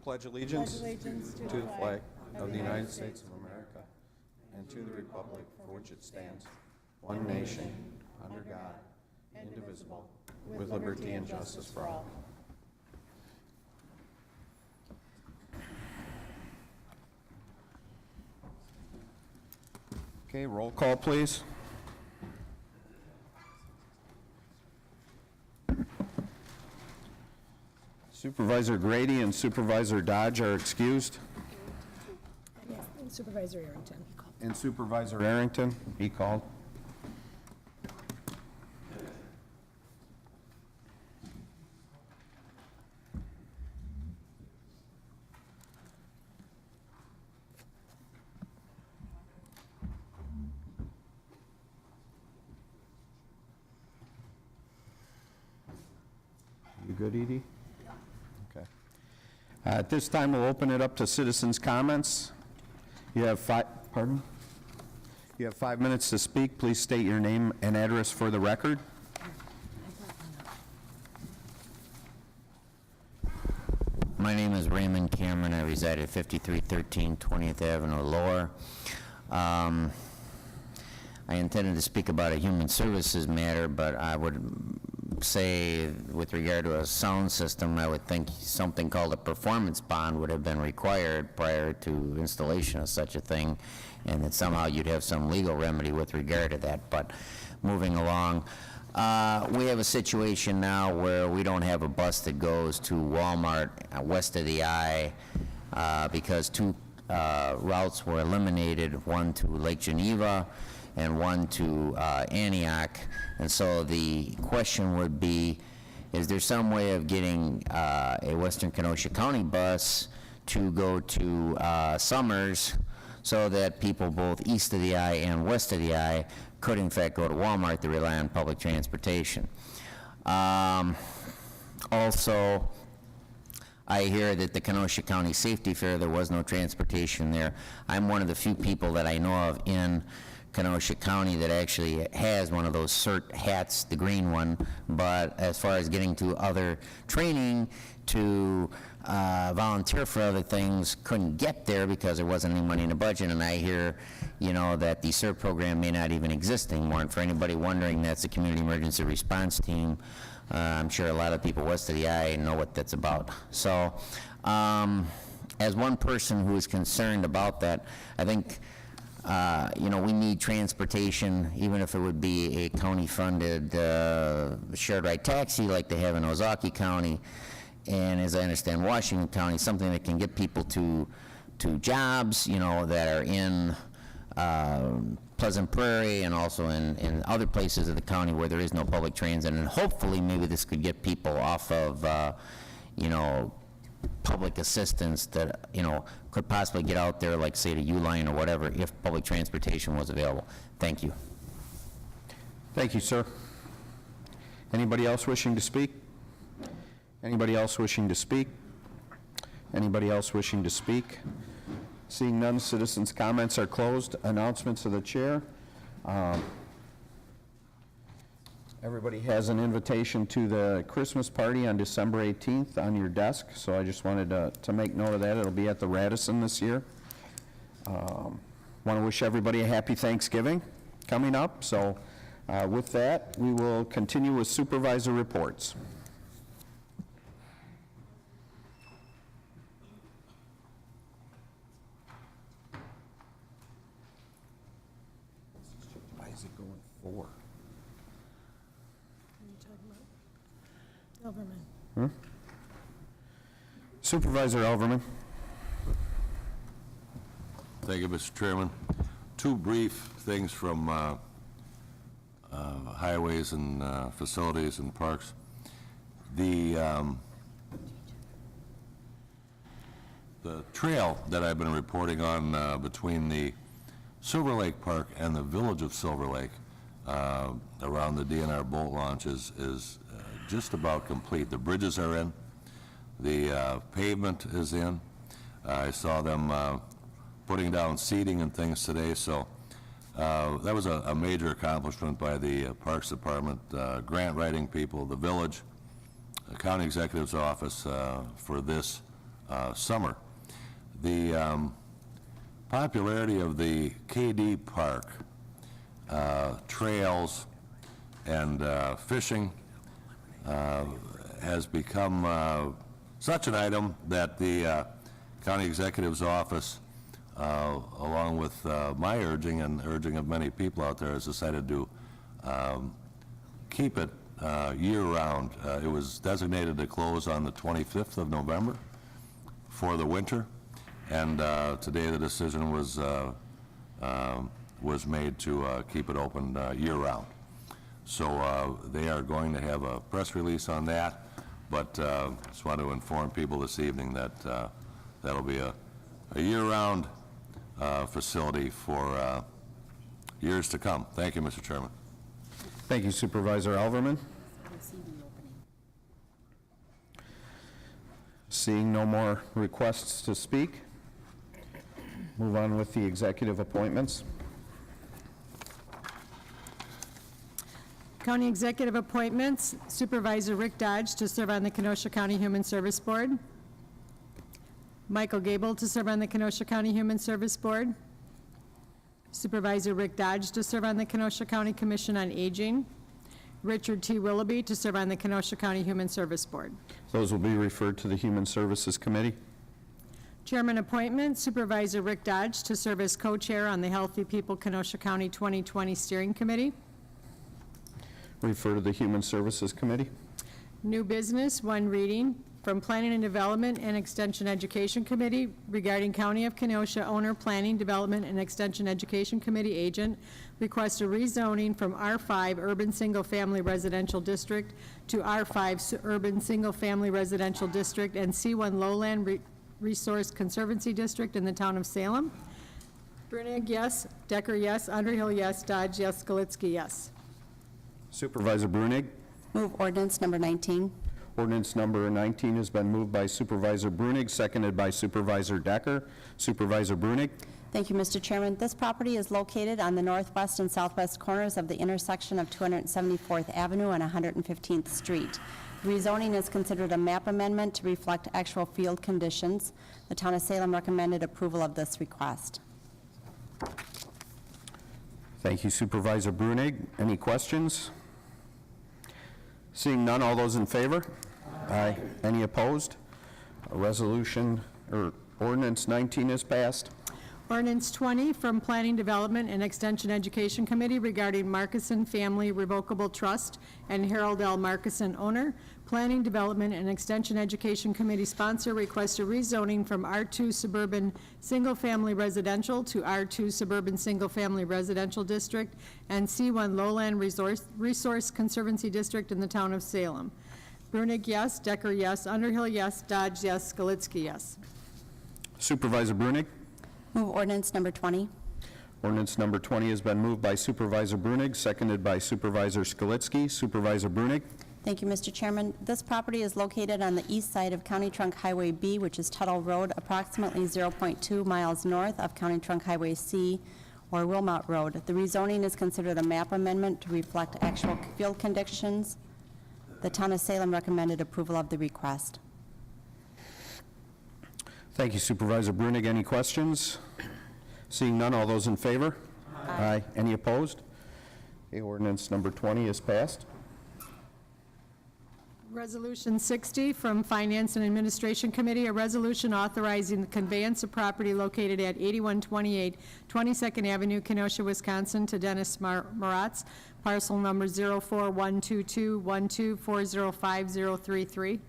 pledge allegiance to the flag of the United States of America and to the republic for which it stands, one nation, under God, indivisible, with liberty and justice for all. Okay, roll call, please. Supervisor Grady and Supervisor Dodge are excused. Yes, and Supervisor Arrington. And Supervisor Arrington, he called. You good, Edie? Okay. At this time, we'll open it up to citizens' comments. You have 5 minutes to speak. Please state your name and address for the record. My name is Raymond Cameron. I reside at 5313 20th Avenue Lower. I intended to speak about a human services matter, but I would say with regard to a sound system, I would think something called a performance bond would have been required prior to installation of such a thing, and that somehow you'd have some legal remedy with regard to that. But moving along, we have a situation now where we don't have a bus that goes to Walmart west of the I because 2 routes were eliminated, one to Lake Geneva and one to Antioch. And so the question would be, is there some way of getting a Western Kenosha County bus to go to Summers so that people both east of the I and west of the I could in fact go to Walmart to rely on public transportation? Also, I hear that the Kenosha County Safety Fair, there was no transportation there. I'm one of the few people that I know of in Kenosha County that actually has one of those CERT hats, the green one, but as far as getting to other training to volunteer for other things, couldn't get there because there wasn't any money in the budget. And I hear, you know, that the CERT program may not even exist anymore. And for anybody wondering, that's the Community Emergency Response Team. I'm sure a lot of people west of the I know what that's about. So as one person who is concerned about that, I think you know, we need transportation, even if it would be a county-funded shared ride taxi like they have in Ozaukee County, and as I understand, Washington County, something that can get people to jobs, you know, that are in Pleasant Prairie and also in other places of the county where there is no public transit. And hopefully, maybe this could get people off of, you know, public assistance that, you know, could possibly get out there, like say the U-Line or whatever, if public transportation was available. Thank you. Thank you, sir. Anybody else wishing to speak? Anybody else wishing to speak? Anybody else wishing to speak? Seeing none, citizens' comments are closed. Announcements of the chair. Everybody has an invitation to the Christmas party on December 18th on your desk, so I just wanted to make note of that. It'll be at the Radisson this year. Want to wish everybody a happy Thanksgiving coming up. So with that, we will continue with supervisor reports. Why is it going 4? Overman. Supervisor Elverman. Thank you, Mr. Chairman. 2 brief things from highways and facilities and parks. The trail that I've been reporting on between the Silver Lake Park and the village of Silver Lake around the DNR boat launch is just about complete. The bridges are in, the pavement is in. I saw them putting down seating and things today, so that was a major accomplishment by the Parks Department, grant writing people, the village, the county executive's office for this summer. The popularity of the KD Park, trails, and fishing has become such an item that the county executive's office, along with my urging and urging of many people out there, has decided to keep it year-round. It was designated to close on the 25th of November for the winter, and today the decision was made to keep it open year-round. So they are going to have a press release on that, but just want to inform people this evening that that'll be a year-round facility for years to come. Thank you, Mr. Chairman. Thank you, Supervisor Alverman. Seeing no more requests to speak, move on with the executive appointments. County Executive Appointments, Supervisor Rick Dodge to serve on the Kenosha County Human Service Board. Michael Gable to serve on the Kenosha County Human Service Board. Supervisor Rick Dodge to serve on the Kenosha County Commission on Aging. Richard T. Willoughby to serve on the Kenosha County Human Service Board. Those will be referred to the Human Services Committee. Chairman appointment, Supervisor Rick Dodge to serve as co-chair on the Healthy People Kenosha County 2020 Steering Committee. Refer to the Human Services Committee. New business, one reading, from Planning and Development and Extension Education Committee regarding County of Kenosha owner Planning, Development, and Extension Education Committee agent request a rezoning from R5 Urban Single Family Residential District to R5 Urban Single Family Residential District and C1 Lowland Resource Conservancy District in the town of Salem. Brunig, yes. Decker, yes. Underhill, yes. Dodge, yes. Skalitsky, yes. Supervisor Brunig. Move ordinance number 19. Ordinance number 19 has been moved by Supervisor Brunig, seconded by Supervisor Decker. Supervisor Brunig. Thank you, Mr. Chairman. This property is located on the northwest and southwest corners of the intersection of 274th Avenue and 115th Street. Rezoning is considered a map amendment to reflect actual field conditions. The town of Salem recommended approval of this request. Thank you, Supervisor Brunig. Any questions? Seeing none, all those in favor? Aye. Any opposed? A resolution, or ordinance 19 is passed. Ordinance 20 from Planning, Development, and Extension Education Committee regarding Markison Family Revocable Trust and Harold L. Markison owner. Planning, Development, and Extension Education Committee sponsor request a rezoning from R2 Suburban Single Family Residential to R2 Suburban Single Family Residential District and C1 Lowland Resource Conservancy District in the town of Salem. Brunig, yes. Decker, yes. Underhill, yes. Dodge, yes. Skalitsky, yes. Supervisor Brunig. Move ordinance number 20. Ordinance number 20 has been moved by Supervisor Brunig, seconded by Supervisor Skalitsky. Supervisor Brunig. Thank you, Mr. Chairman. This property is located on the east side of County Trunk Highway B, which is Tuttle Road, approximately 0.2 miles north of County Trunk Highway C, or Wilmot Road. The rezoning is considered a map amendment to reflect actual field conditions. The town of Salem recommended approval of the request. Thank you, Supervisor Brunig. Any questions? Seeing none, all those in favor? Aye. Any opposed? Okay, ordinance number 20 is passed. Resolution 60 from Finance and Administration Committee, a resolution authorizing the conveyance of property located at 8128 22nd Avenue, Kenosha, Wisconsin, to Dennis Maratz, parcel number 0412212405033.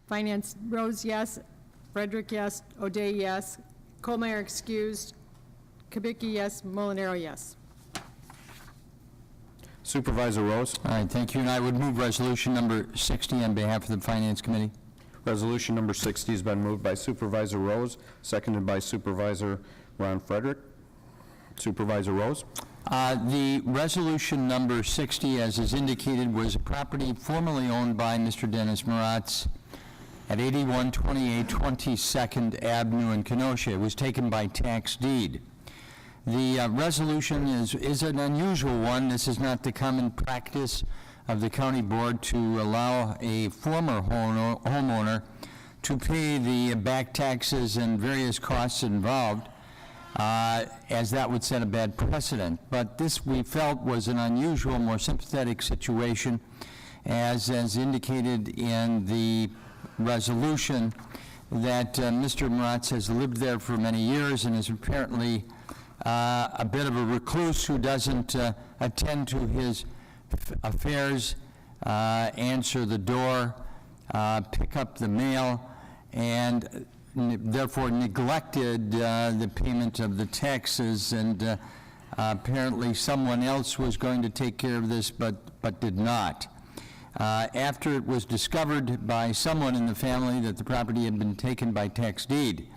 Finance, Rose, yes. Frederick, yes. O'Day, yes. Colmeyer, excused. Kubicki, yes. Molinaro, yes. Supervisor Rose. All right, thank you, and I would move resolution number 60 on behalf of the Finance Committee. Resolution number 60 has been moved by Supervisor Rose, seconded by Supervisor Ron Frederick. Supervisor Rose. The resolution number 60, as is indicated, was a property formerly owned by Mr. Dennis Maratz at 8128 22nd Avenue in Kenosha. It was taken by tax deed. The resolution is an unusual one. This is not the common practice of the county board to allow a former homeowner to pay the back taxes and various costs involved, as that would set a bad precedent. But this, we felt, was an unusual, more sympathetic situation, as indicated in the resolution, that Mr. Maratz has lived there for many years and is apparently a bit of a recluse who doesn't attend to his affairs, answer the door, pick up the mail, and therefore neglected the payment of the taxes, and apparently someone else was going to take care of this, but did not. After it was discovered by someone in the family that the property had been taken by tax deed,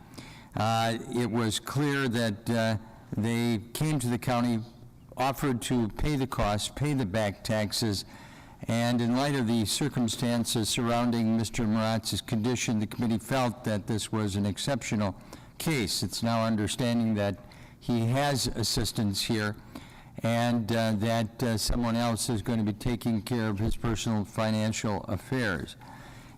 it was clear that they came to the county, offered to pay the costs, pay the back taxes, and in light of the circumstances surrounding Mr. Maratz's condition, the committee felt that this was an exceptional case. It's now understanding that he has assistance here, and that someone else is going to be taking care of his personal financial affairs.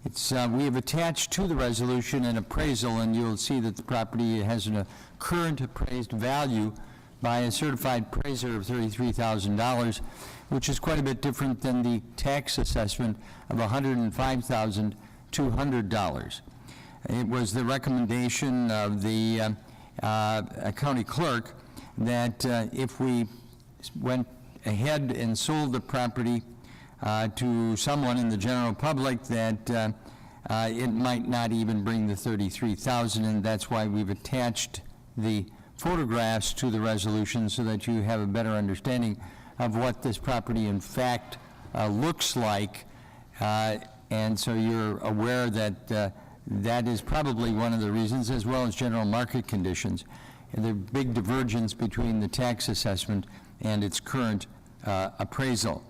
We have attached to the resolution an appraisal, and you'll see that the property has a current appraised value by a certified appraiser of $33,000, which is quite a bit different than the tax assessment of $105,200. It was the recommendation of the county clerk that if we went ahead and sold the property to someone in the general public, that it might not even bring the $33,000, and that's why we've attached the photographs to the resolution so that you have a better understanding of what this property in fact looks like, and so you're aware that that is probably one of the reasons, as well as general market conditions, and the big divergence between the tax assessment and its current appraisal.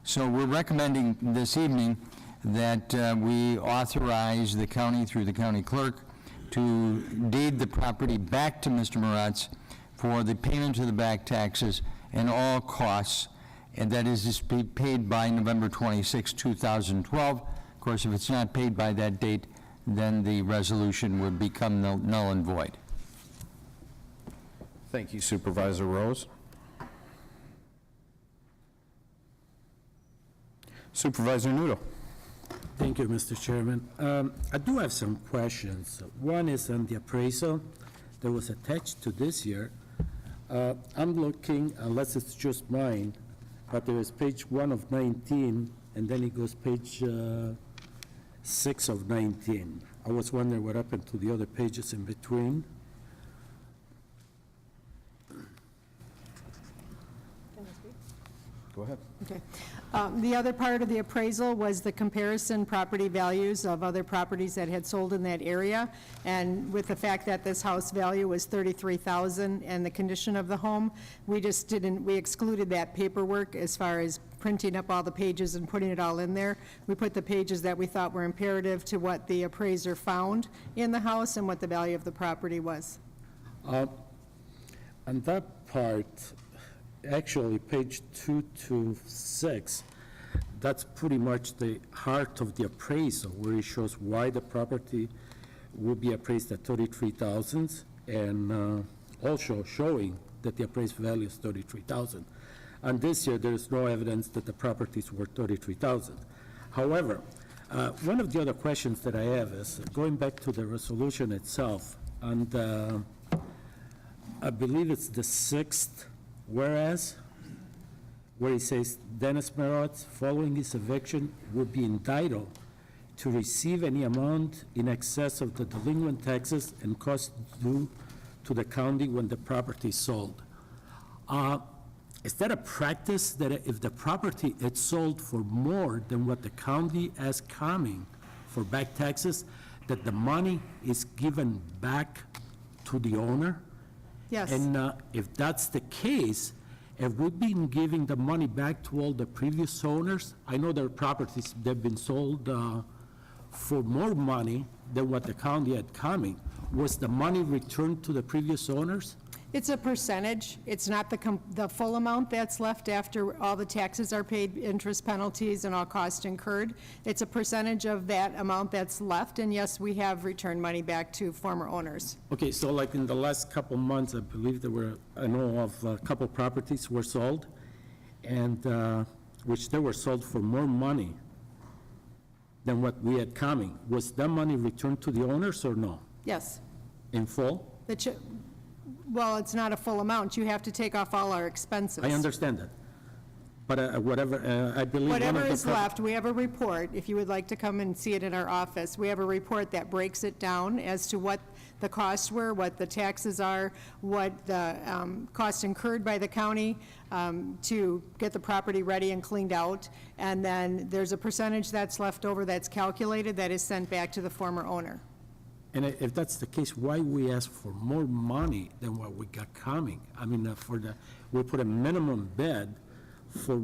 So we're recommending this evening that we authorize the county, through the county clerk, to deed the property back to Mr. Maratz for the payment of the back taxes and all costs, and that is to be paid by November 26, 2012. Of course, if it's not paid by that date, then the resolution would become null and void. Thank you, Supervisor Rose. Supervisor Nudo. Thank you, Mr. Chairman. I do have some questions. One is on the appraisal that was attached to this year. I'm looking, unless it's just mine, but there is page 1 of 19, and then it goes page 6 of 19. I was wondering what happened to the other pages in between. Go ahead. Okay. The other part of the appraisal was the comparison property values of other properties that had sold in that area. And with the fact that this house value was $33,000 and the condition of the home, we just didn't, we excluded that paperwork as far as printing up all the pages and putting it all in there. We put the pages that we thought were imperative to what the appraiser found in the house and what the value of the property was. On that part, actually, page 2 to 6, that's pretty much the heart of the appraisal, where it shows why the property will be appraised at $33,000, and also showing that the appraised value is $33,000. And this year, there is no evidence that the property is worth $33,000. However, one of the other questions that I have is, going back to the resolution itself, and I believe it's the 6th whereas, where it says Dennis Maratz, following his eviction, would be entitled to receive any amount in excess of the delinquent taxes and costs due to the county when the property is sold. Is that a practice that if the property is sold for more than what the county has coming for back taxes, that the money is given back to the owner? Yes. And if that's the case, have we been giving the money back to all the previous owners? I know there are properties that have been sold for more money than what the county had coming. Was the money returned to the previous owners? It's a percentage. It's not the full amount that's left after all the taxes are paid, interest, penalties, and all costs incurred. It's a percentage of that amount that's left, and yes, we have returned money back to former owners. Okay, so like in the last couple months, I believe I know of a couple properties were sold, and, which they were sold for more money than what we had coming. Was that money returned to the owners or no? Yes. In full? Well, it's not a full amount. You have to take off all our expenses. I understand that. But whatever, I believe one of Whatever the is left, we have a report, if you would like to come and see it in our office. We have a report that breaks it down as to what the costs were, what the taxes are, what the costs incurred by the county to get the property ready and cleaned out. And then there's a percentage that's left over that's calculated that is sent back to the former owner. And if that's the case, why we ask for more money than what we got coming? I mean, we put a minimum bid for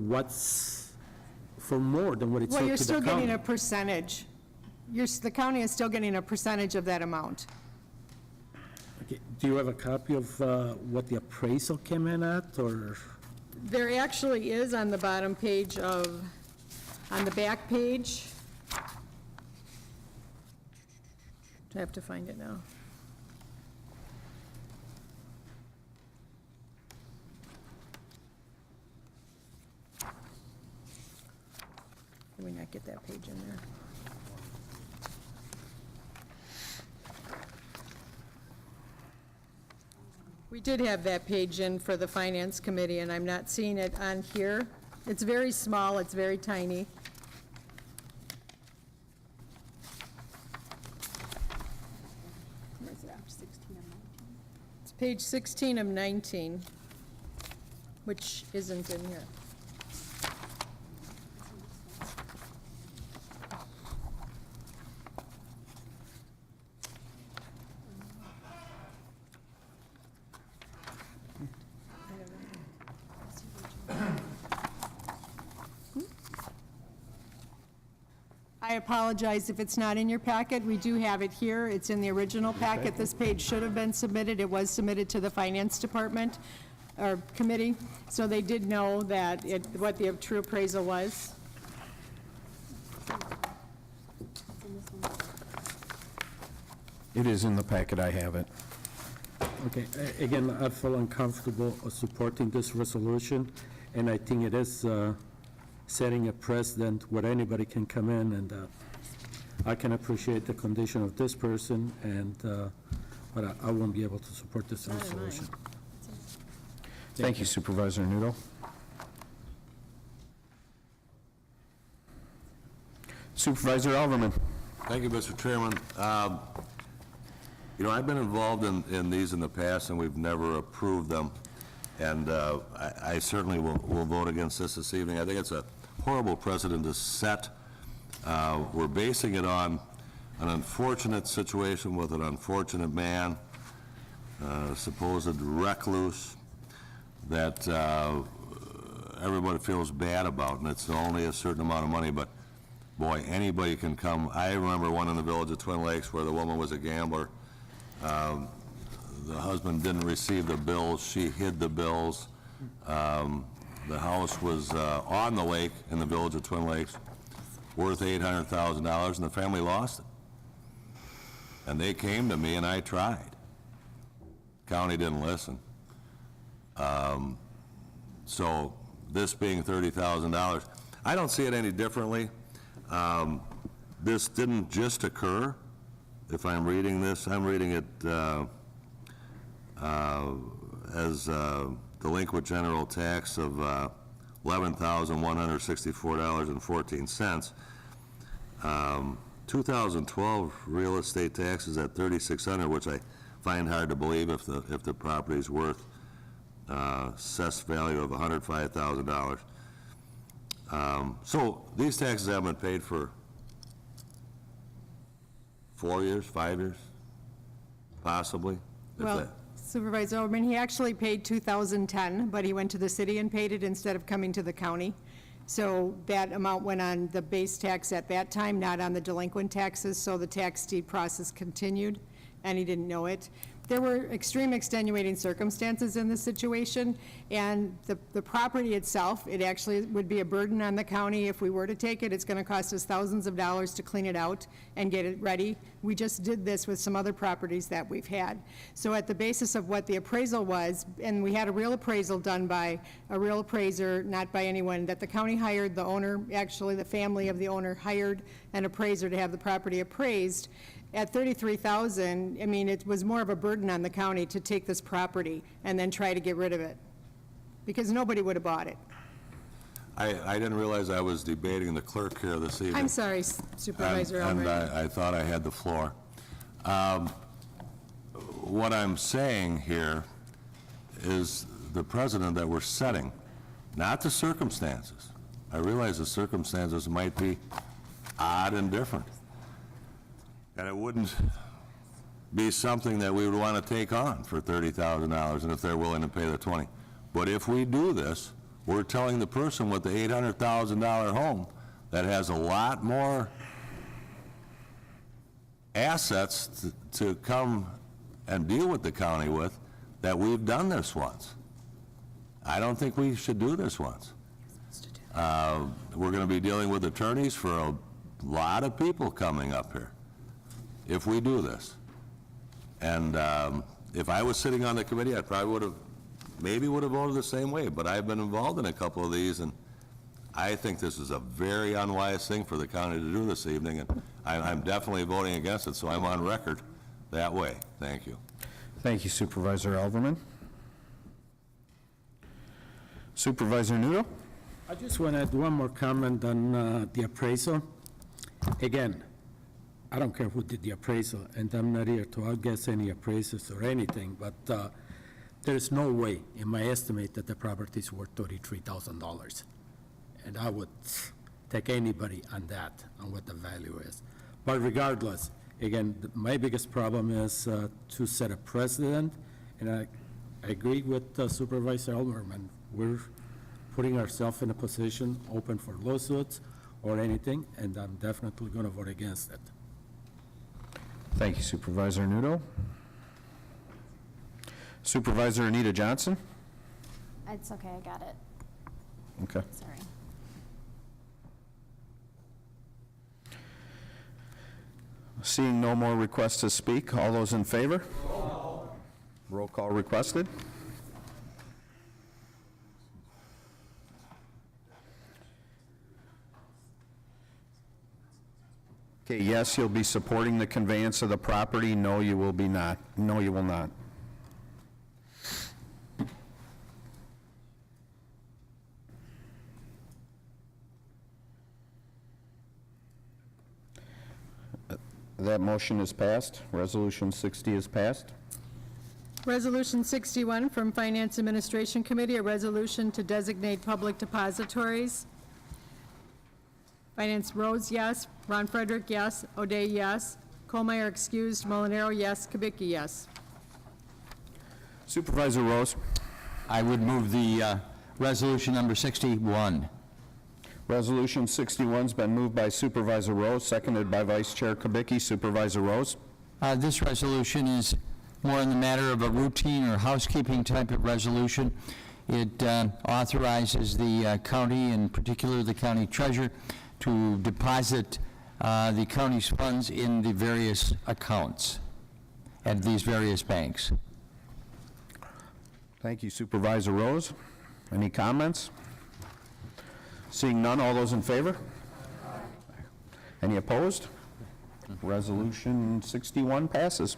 more than what it's Well, sold you're to the still getting county. a percentage. The county is still getting a percentage of that amount. Okay, do you have a copy of what the appraisal came in at, or? There actually is on the bottom page on the back page. I have to find it now. Did we not get that page in there? We did have that page in for the Finance Committee, and I'm not seeing it on here. It's very small, it's very tiny. It's page 16 of 19, which isn't in here. I apologize if it's not in your packet. We do have it here. It's in the original packet. This page should have been submitted. It was submitted to the Finance Department, or Committee, so they did know that what the true appraisal was. It is in the packet, I have it. Okay, again, I feel uncomfortable supporting this resolution, and I think it is setting a precedent where anybody can come in, and I can appreciate the condition of this person, and, but I won't be able to support this resolution. Thank you, Supervisor Nudo. Supervisor Alverman. Thank you, Mr. Chairman. You know, I've been involved in these in the past, and we've never approved them, and I certainly will vote against this evening. I think it's a horrible precedent to set. We're basing it on an unfortunate situation with an unfortunate man, supposed recluse, that everybody feels bad about, and it's only a certain amount of money, but boy, anybody can come. I remember one in the village of Twin Lakes where the woman was a gambler. The husband didn't receive the bills, she hid the bills. The house was on the lake in the village of Twin Lakes, worth $800,000, and the family lost it. And they came to me, and I tried. County didn't listen. So this being $30,000, I don't see it any differently. This didn't just occur. If I'm reading this, I'm reading it as delinquent general tax of $11,164.14. 2012 real estate taxes at $3,600, which I find hard to believe if the property's worth assessed value of $105,000. So these taxes haven't been paid for 4 years, 5 years, possibly. if Well, that- Supervisor Overman, he actually paid 2010, but he went to the city and paid it instead of coming to the county. So that amount went on the base tax at that time, not on the delinquent taxes, so the tax deed process continued, and he didn't know it. there were extreme extenuating circumstances in this situation, and the property itself, it actually would be a burden on the county if we were to take it. It's going to cost us thousands of dollars to clean it out and get it ready. We just did this with some other properties that we've had. So at the basis of what the appraisal was, and we had a real appraisal done by a real appraiser, not by anyone, that the county hired, the owner, actually the family of the owner hired an appraiser to have the property appraised. At $33,000, I mean, it was more of a burden on the county to take this property and then try to get rid of it, because nobody would have bought it. I didn't realize I was debating the clerk here this evening. I'm sorry, Supervisor And Elmer. I thought I had the floor. What I'm saying here is the precedent that we're setting, not the circumstances. I realize the circumstances might be odd and different, and it wouldn't be something that we would want to take on for $30,000, and if they're willing to pay the 20. But if we do this, we're telling the person with the $800,000 home that has a lot more assets to come and deal with the county with, that we've done this once. I don't think we should do this once. We're going to be dealing with attorneys for a lot of people coming up here if we do this. And if I was sitting on the committee, I probably maybe would have voted the same way, but I've been involved in a couple of these, and I think this is a very unwise thing for the county to do this evening, and I'm definitely voting against it, so I'm on record that way. Thank you. Thank you, Supervisor Alverman. Supervisor Nudo? I just want to add one more comment on the appraisal. Again, I don't care who did the appraisal, and I'm not here to outguess any appraisers or anything, but there's no way, in my estimate, that the property is worth $33,000. And I would take anybody on that, on what the value is. But regardless, again, my biggest problem is to set a precedent, and I agree with Supervisor Elmerman. We're putting ourselves in a position open for lawsuits or anything, and I'm definitely going to vote against it. Thank you, Supervisor Nudo. Supervisor Anita Johnson? It's okay, I got it. Okay. Sorry. Seeing no more requests to speak, all those in favor? Roll call requested. Okay, yes, you'll be supporting the conveyance of the property. No, you will be not. No, you will not. That motion is passed. Resolution 60 is passed. Resolution 61 from Finance Administration Committee, a resolution to designate public depositories. Finance, Rose, yes. Ron Frederick, yes. O'Day, yes. Colmeyer excused. Molinaro, yes. Kubicki, yes. Supervisor Rose. I would move the resolution number 61. Resolution 61's been moved by Supervisor Rose, seconded by Vice Chair Kubicki. Supervisor Rose. This resolution is more in the matter of a routine or housekeeping type of resolution. It authorizes the county, in particular the county treasurer, to deposit the county's funds in the various accounts at these various banks. Thank you, Supervisor Rose. Any comments? Seeing none, all those in favor? Any opposed? Resolution 61 passes.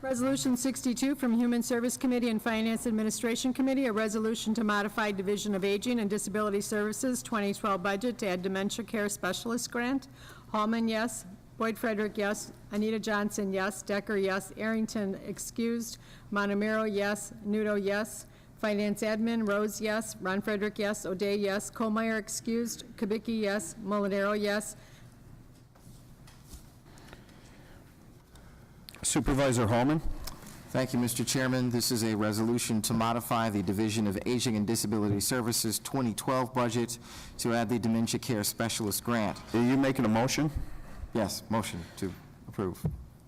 Resolution 62 from Human Service Committee and Finance Administration Committee, a resolution to modify Division of Aging and Disability Services 2012 budget to add dementia care specialist grant. Hallman, yes. Boyd Frederick, yes. Anita Johnson, yes. Decker, yes. Arrington, excused. Montemiro, yes. Nudo, yes. Finance Admin, Rose, yes. Ron Frederick, yes. O'Day, yes. Colmeyer, excused. Kubicki, yes. Molinaro, yes. Supervisor Holman. Thank you, Mr. Chairman. This is a resolution to modify the Division of Aging and Disability Services 2012 budget to add the Dementia Care Specialist Grant. Are you making a motion? Yes, motion to approve.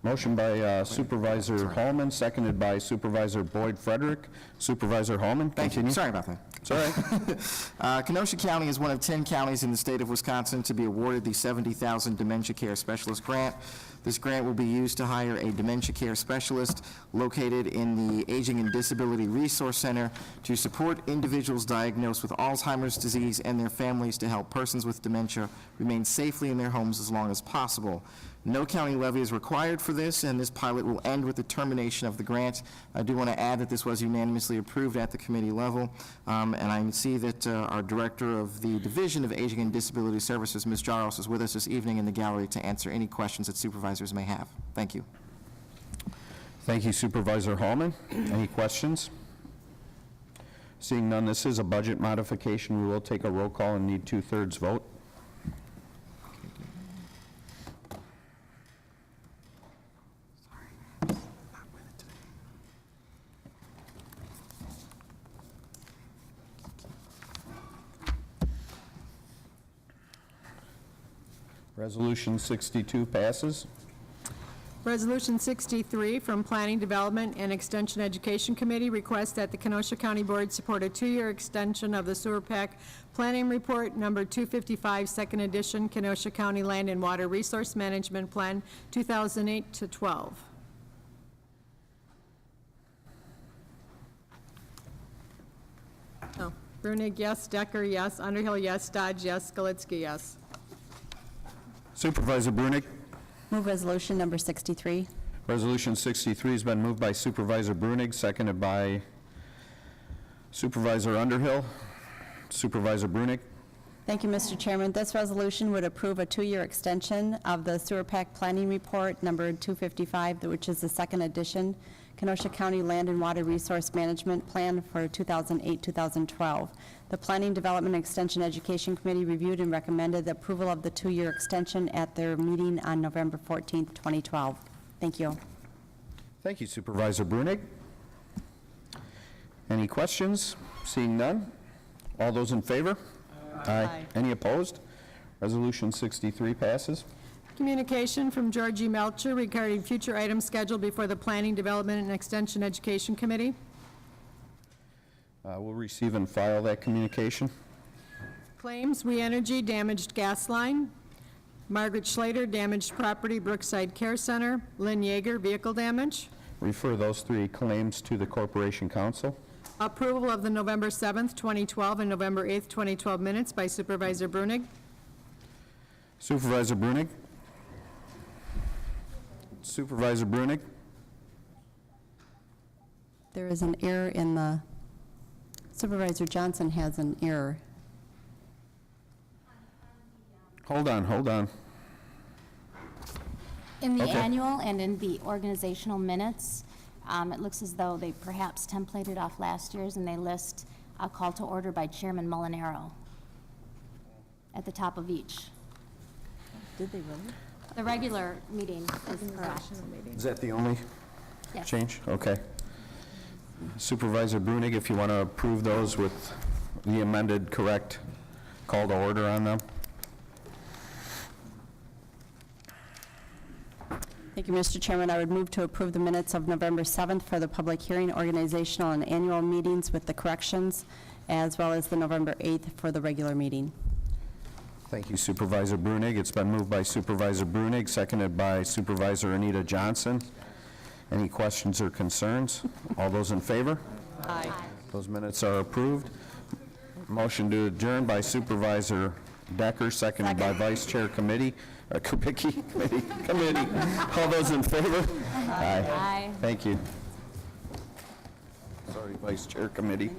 Motion by Supervisor Holman, seconded by Supervisor Boyd Frederick. Supervisor Holman, Thank you. continue. Sorry about that. It's all right. Kenosha County is one of 10 counties in the state of Wisconsin to be awarded the $70,000 Dementia Care Specialist Grant. This grant will be used to hire a dementia care specialist located in the Aging and Disability Resource Center to support individuals diagnosed with Alzheimer's disease and their families to help persons with dementia remain safely in their homes as long as possible. No county levy is required for this, and this pilot will end with the termination of the grant. I do want to add that this was unanimously approved at the committee level, and I see that our Director of the Division of Aging and Disability Services, Ms. Jaros, is with us this evening in the gallery to answer any questions that supervisors may have. Thank you. Thank you, Supervisor Holman. Any questions? Seeing none, this is a budget modification. We will take a roll call and need 2/3 vote. Resolution 62 passes. Resolution 63 from Planning, Development, and Extension Education Committee requests that the Kenosha County Board support a 2-year extension of the Sewer Pack Planning Report Number 255, Second Edition, Kenosha County Land and Water Resource Management Plan 2008 to 12. Oh, Brunig, yes. Decker, yes. Underhill, yes. Dodge, yes. Skalitsky, yes. Supervisor Brunig. Move resolution number 63. Resolution 63 has been moved by Supervisor Brunig, seconded by Supervisor Underhill. Supervisor Brunig. Thank you, Mr. Chairman. This resolution would approve a 2-year extension of the Sewer Pack Planning Report number 255, which is the second edition, Kenosha County Land and Water Resource Management Plan for 2008-2012. The Planning, Development, and Extension Education Committee reviewed and recommended the approval of the 2-year extension at their meeting on November 14th, 2012. Thank you. Thank you, Supervisor Brunig. Any questions? Seeing none. All those in favor? Aye. Any opposed? Resolution 63 passes. Communication from Georgie Melcher regarding future items scheduled before the Planning, Development, and Extension Education Committee. We'll receive and file that communication. Claims, We Energy damaged gas line. Margaret Schlater damaged property, Brookside Care Center. Lynn Yeager vehicle damage. Refer those 3 claims to the Corporation Council. Approval of the November 7th, 2012 and November 8th, 2012 minutes by Supervisor Brunig. Supervisor Brunig. Supervisor Brunig. There is an error in the, Supervisor Johnson has an error. Hold on. In the Okay. annual and in the organizational minutes, it looks as though they perhaps templated off last year's, and they list a call to order by Chairman Molinaro at the top of each. Did they really? The regular meeting is correct. Is that the only Yes. change? Okay. Supervisor Brunig, if you want to approve those with the amended correct call to order on them. Thank you, Mr. Chairman. I would move to approve the minutes of November 7th for the public hearing, organizational, and annual meetings with the corrections, as well as the November 8th for the regular meeting. Thank you, Supervisor Brunig. It's been moved by Supervisor Brunig, seconded by Supervisor Anita Johnson. Any questions or concerns? All those in favor? Aye. Those minutes are approved. Motion to adjourn by Supervisor Decker, seconded by Vice Chair Committee. Committee. All those in favor? Aye. Thank you. Sorry, Vice Chair Committee.